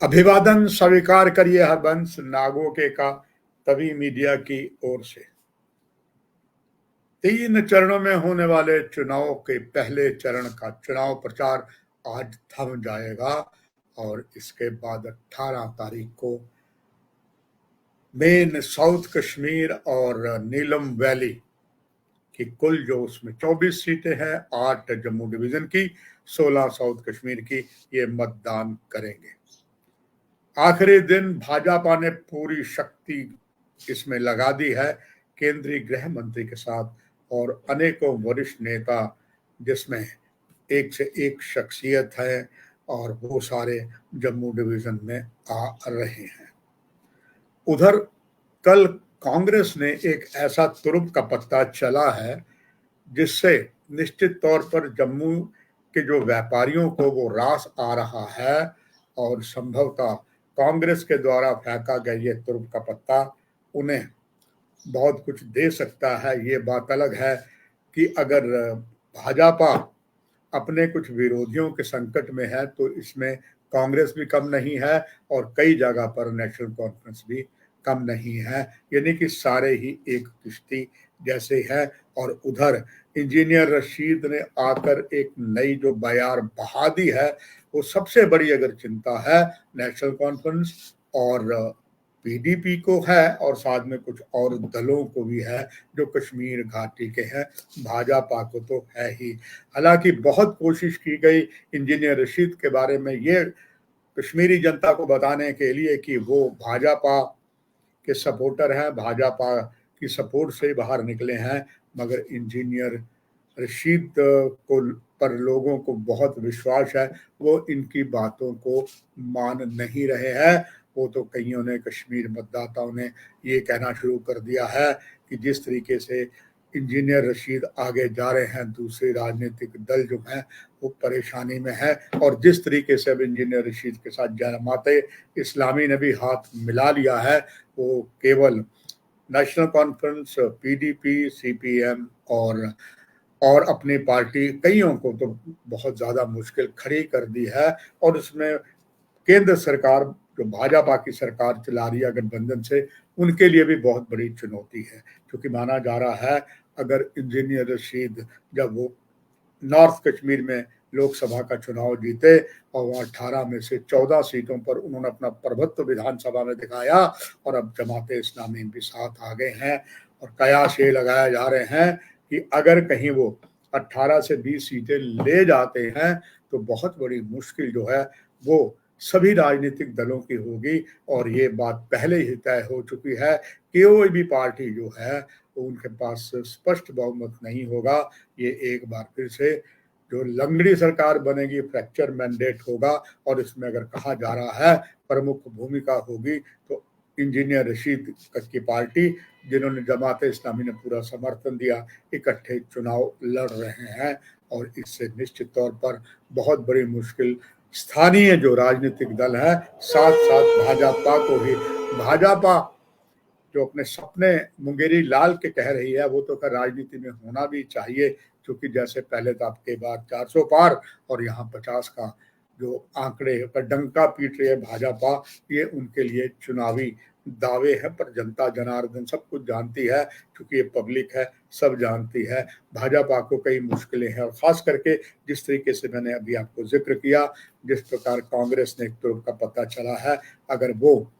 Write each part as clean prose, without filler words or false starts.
अभिवादन स्वीकार करिए हरबंस नागोके का तभी मीडिया की ओर से। 3 चरणों में होने वाले चुनाव के पहले चरण का चुनाव प्रचार आज थम जाएगा और इसके बाद 18 तारीख को मेन साउथ कश्मीर और नीलम वैली की कुल जो उसमें 24 सीटें हैं, 8 जम्मू डिवीजन की, 16 साउथ कश्मीर की, ये मतदान करेंगे। आखिरी दिन भाजपा ने पूरी शक्ति इसमें लगा दी है, केंद्रीय गृह मंत्री के साथ और अनेकों वरिष्ठ नेता, जिसमें एक से एक शख्सियत है और वो सारे जम्मू डिवीजन में आ रहे हैं। उधर कल कांग्रेस ने एक ऐसा तुरुप का पत्ता चला है जिससे निश्चित तौर पर जम्मू के जो व्यापारियों को वो रास आ रहा है और संभवतः कांग्रेस के द्वारा फेंका गया ये तुरुप का पत्ता उन्हें बहुत कुछ दे सकता है। ये बात अलग है कि अगर भाजपा अपने कुछ विरोधियों के संकट में है तो इसमें कांग्रेस भी कम नहीं है और कई जगह पर नेशनल कॉन्फ्रेंस भी कम नहीं है, यानी कि सारे ही एक किश्ती जैसे है। और उधर इंजीनियर रशीद ने आकर एक नई जो बयार बहा दी है, वो सबसे बड़ी अगर चिंता है नेशनल कॉन्फ्रेंस और पीडीपी को है और साथ में कुछ और दलों को भी है जो कश्मीर घाटी के हैं। भाजपा को तो है ही। हालांकि बहुत कोशिश की गई इंजीनियर रशीद के बारे में ये कश्मीरी जनता को बताने के लिए कि वो भाजपा के सपोर्टर हैं, भाजपा की सपोर्ट से बाहर निकले हैं, मगर इंजीनियर रशीद को पर लोगों को बहुत विश्वास है, वो इनकी बातों को मान नहीं रहे हैं। वो तो कईयों ने, कश्मीर मतदाताओं ने ये कहना शुरू कर दिया है कि जिस तरीके से इंजीनियर रशीद आगे जा रहे हैं, दूसरे राजनीतिक दल जो हैं वो परेशानी में है। और जिस तरीके से अब इंजीनियर रशीद के साथ जमाते इस्लामी ने भी हाथ मिला लिया है, वो केवल नेशनल कॉन्फ्रेंस, पीडीपी, सीपीएम और अपनी पार्टी, कईयों को तो बहुत ज्यादा मुश्किल खड़ी कर दी है। और उसमें केंद्र सरकार जो भाजपा की सरकार चला रही है गठबंधन से, उनके लिए भी बहुत बड़ी चुनौती है, क्योंकि माना जा रहा है अगर इंजीनियर रशीद जब वो नॉर्थ कश्मीर में लोकसभा का चुनाव जीते और वहाँ 18 में से 14 सीटों पर उन्होंने अपना प्रभुत्व विधानसभा में दिखाया और अब जमाते इस्लामी भी साथ आ गए हैं और कयास ये लगाए जा रहे हैं कि अगर कहीं वो 18 से 20 सीटें ले जाते हैं तो बहुत बड़ी मुश्किल जो है वो सभी राजनीतिक दलों की होगी। और ये बात पहले ही तय हो चुकी है कि कोई भी पार्टी जो है उनके पास स्पष्ट बहुमत नहीं होगा। ये एक बार फिर से जो लंगड़ी सरकार बनेगी, फ्रैक्चर मैंडेट होगा और इसमें अगर कहा जा रहा है प्रमुख भूमिका होगी तो इंजीनियर रशीद की पार्टी, जिन्होंने जमाते इस्लामी ने पूरा समर्थन दिया, इकट्ठे चुनाव लड़ रहे हैं और इससे निश्चित तौर पर बहुत बड़ी मुश्किल स्थानीय जो राजनीतिक दल है, साथ साथ भाजपा को ही, भाजपा जो अपने सपने मुंगेरी लाल के कह रही है वो तो कर राजनीति में होना भी चाहिए, क्योंकि जैसे पहले तो आपके बाद 400 पार और यहाँ 50 का जो आंकड़े पर डंका पीट रही है भाजपा, ये उनके लिए चुनावी दावे है। पर जनता जनार्दन सब कुछ जानती है, क्योंकि ये पब्लिक है, सब जानती है भाजपा को कई मुश्किलें हैं। और खास करके जिस तरीके से मैंने अभी आपको जिक्र किया, जिस प्रकार कांग्रेस ने एक तुरुप का पता चला है, अगर वो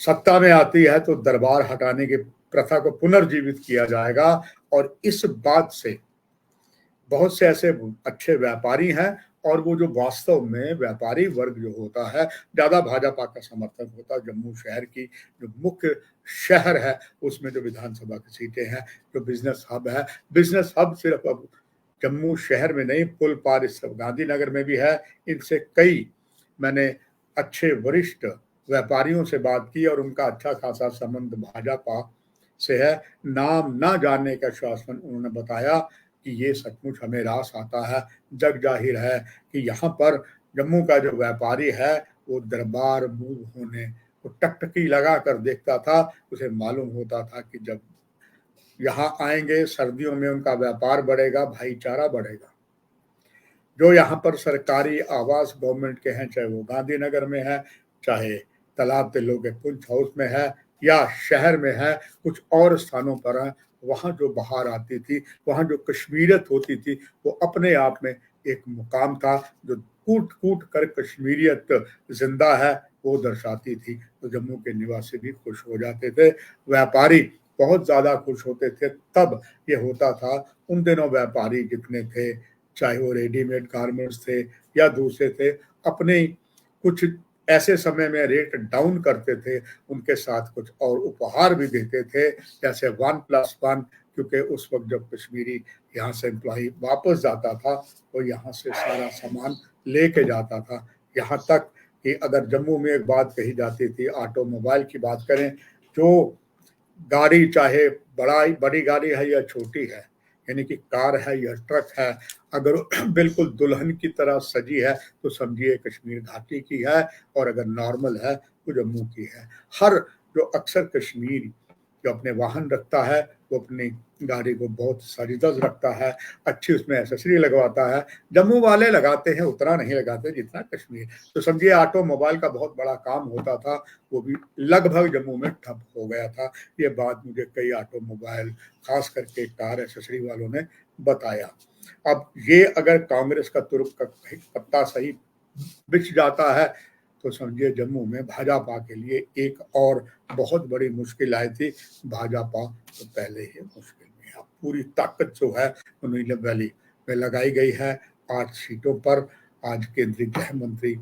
सत्ता में आती है तो दरबार हटाने की प्रथा को पुनर्जीवित किया जाएगा। और इस बात से बहुत से ऐसे अच्छे व्यापारी हैं और वो जो वास्तव में व्यापारी वर्ग जो होता है, ज्यादा भाजपा का समर्थक होता है। जम्मू शहर की जो मुख्य शहर है उसमें जो विधानसभा की सीटें हैं, जो बिजनेस हब है, बिजनेस हब सिर्फ अब जम्मू शहर में नहीं, पुल पार इस गांधीनगर में भी है। इनसे कई मैंने अच्छे वरिष्ठ व्यापारियों से बात की और उनका अच्छा खासा संबंध भाजपा से है। नाम ना जानने का आश्वासन उन्होंने बताया कि ये सचमुच हमें रास आता है। जग जाहिर है कि यहाँ पर जम्मू का जो व्यापारी है वो दरबार मूव होने, वो टकटकी लगा कर देखता था, उसे मालूम होता था कि जब यहाँ आएंगे सर्दियों में उनका व्यापार बढ़ेगा, भाईचारा बढ़ेगा। जो यहाँ पर सरकारी आवास गवर्नमेंट के हैं, चाहे वो गांधीनगर में है, चाहे तालाब तिल्लो के पुंछ हाउस में है या शहर में है, कुछ और स्थानों पर है, वहाँ जो बाहर आती थी, वहाँ जो कश्मीरियत होती थी, वो अपने आप में एक मुकाम था जो कूट-कूट कर कश्मीरियत ज़िंदा है, वो दर्शाती थी। तो जम्मू के निवासी भी खुश हो जाते थे, व्यापारी बहुत ज़्यादा खुश होते थे। तब ये होता था, उन दिनों व्यापारी जितने थे, चाहे वो रेडीमेड गारमेंट्स थे या दूसरे थे, अपने कुछ ऐसे समय में रेट डाउन करते थे, उनके साथ कुछ और उपहार भी देते थे, जैसे 1+1, क्योंकि उस वक़्त जब कश्मीरी यहाँ से एम्प्लॉयी वापस जाता था, तो यहाँ से सारा सामान लेके जाता था। यहाँ तक कि अगर जम्मू में एक बात कही जाती थी, ऑटोमोबाइल की बात करें, जो गाड़ी चाहे बड़ी गाड़ी है या छोटी है, यानी कि कार है या ट्रक है, अगर बिल्कुल दुल्हन की तरह सजी है तो समझिए कश्मीर घाटी की है, और अगर नॉर्मल है तो जम्मू की है। हर जो अक्सर कश्मीरी जो अपने वाहन रखता है, वो अपनी गाड़ी को बहुत सजधज रखता है, अच्छी उसमें एक्सेसरी लगवाता है। जम्मू वाले लगाते हैं, उतना नहीं लगाते जितना कश्मीर। तो समझिए ऑटोमोबाइल का बहुत बड़ा काम होता था, वो भी लगभग जम्मू में ठप हो गया था। ये बात मुझे कई ऑटोमोबाइल, खास करके कार एक्सेसरी वालों ने बताया। अब ये अगर कांग्रेस का तुरुप का पत्ता सही बिछ जाता है, तो समझिए जम्मू में भाजपा के लिए एक और बहुत बड़ी मुश्किल आई थी। भाजपा तो पहले ही मुश्किल में है। पूरी ताकत जो है वो नीलम वैली में लगाई गई है। 8 सीटों पर आज केंद्रीय गृह मंत्री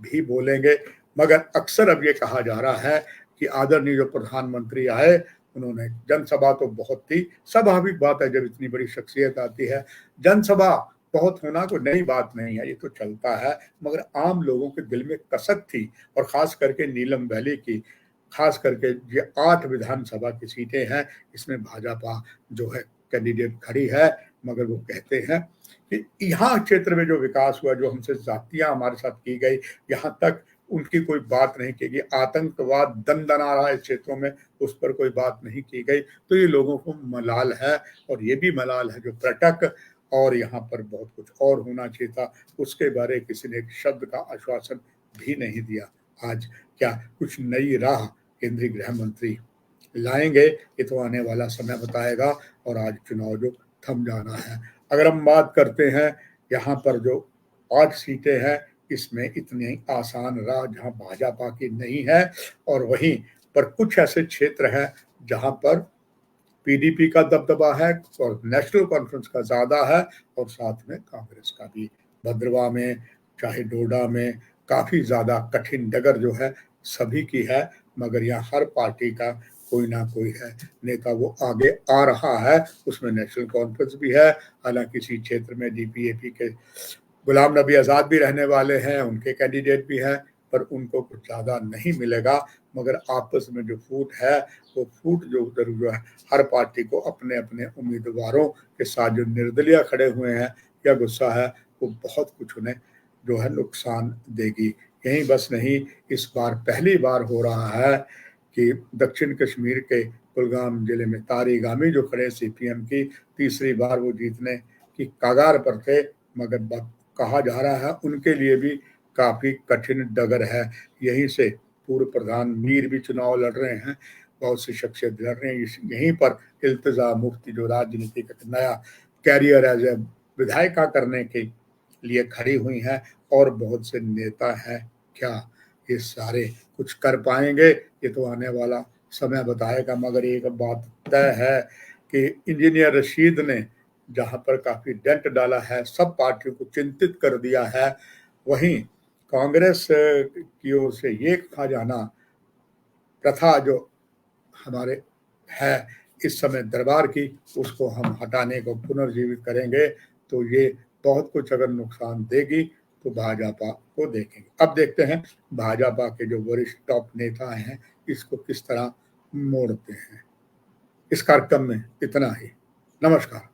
भी बोलेंगे, मगर अक्सर अब ये कहा जा रहा है कि आदरणीय जो प्रधानमंत्री आए, उन्होंने जनसभा तो बहुत थी, स्वाभाविक बात है जब इतनी बड़ी शख्सियत आती है, जनसभा बहुत होना कोई नई बात नहीं है, ये तो चलता है, मगर आम लोगों के दिल में कसक थी, और खास करके नीलम वैली की, खास करके ये 8 विधानसभा की सीटें हैं, इसमें भाजपा जो है कैंडिडेट खड़ी है, मगर वो कहते हैं कि यहाँ क्षेत्र में जो विकास हुआ, जो हमसे जातियां हमारे साथ की गई, यहाँ तक उनकी कोई बात नहीं की गई। आतंकवाद दनदना रहा है क्षेत्रों में, उस पर कोई बात नहीं की गई। तो ये लोगों को मलाल है, और ये भी मलाल है जो पर्यटक और यहाँ पर बहुत कुछ और होना चाहिए था, उसके बारे किसी ने एक शब्द का आश्वासन भी नहीं दिया। आज क्या कुछ नई राह केंद्रीय गृह मंत्री लाएंगे, ये तो आने वाला समय बताएगा। और आज चुनाव जो थम जाना है। अगर हम बात करते हैं यहाँ पर जो 8 सीटें हैं, इसमें इतनी आसान राह जहाँ भाजपा की नहीं है, और वहीं पर कुछ ऐसे क्षेत्र हैं जहाँ पर पीडीपी का दबदबा है और नेशनल कॉन्फ्रेंस का ज़्यादा है, और साथ में कांग्रेस का भी। भद्रवा में, चाहे डोडा में, काफ़ी ज़्यादा कठिन डगर जो है सभी की है, मगर यहाँ हर पार्टी का कोई ना कोई है नेता, वो आगे आ रहा है। उसमें नेशनल कॉन्फ्रेंस भी है, हालांकि इसी क्षेत्र में डीपीएपी के गुलाम नबी आज़ाद भी रहने वाले हैं, उनके कैंडिडेट भी हैं, पर उनको कुछ ज़्यादा नहीं मिलेगा। मगर आपस में जो फूट है, वो फूट जो उधर जो है, हर पार्टी को अपने अपने उम्मीदवारों के साथ जो निर्दलीय खड़े हुए हैं या गुस्सा है, वो बहुत कुछ उन्हें जो है नुकसान देगी। यहीं बस नहीं, इस बार पहली बार हो रहा है कि दक्षिण कश्मीर के कुलगाम जिले में तारी गामी जो खड़े सीपीएम की, तीसरी बार वो जीतने की कगार पर थे, मगर कहा जा रहा है उनके लिए भी काफ़ी कठिन डगर है। यहीं से पूर्व प्रधान मीर भी चुनाव लड़ रहे हैं, बहुत सी शख्सियत लड़ रहे हैं। यहीं पर इल्तिजा मुफ्ती जो राजनीति का नया कैरियर एज ए विधायिका करने के लिए खड़ी हुई हैं, और बहुत से नेता हैं। क्या ये सारे कुछ कर पाएंगे, ये तो आने वाला समय बताएगा। मगर एक बात तय है कि इंजीनियर रशीद ने जहाँ पर काफ़ी डेंट डाला है, सब पार्टियों को चिंतित कर दिया है, वहीं कांग्रेस की ओर से ये कहा जाना, प्रथा जो हमारे है इस समय दरबार की, उसको हम हटाने को पुनर्जीवित करेंगे, तो ये बहुत कुछ अगर नुकसान देगी तो भाजपा को देखेंगे। अब देखते हैं भाजपा के जो वरिष्ठ टॉप नेता हैं, इसको किस तरह मोड़ते हैं। इस कार्यक्रम में इतना ही। नमस्कार।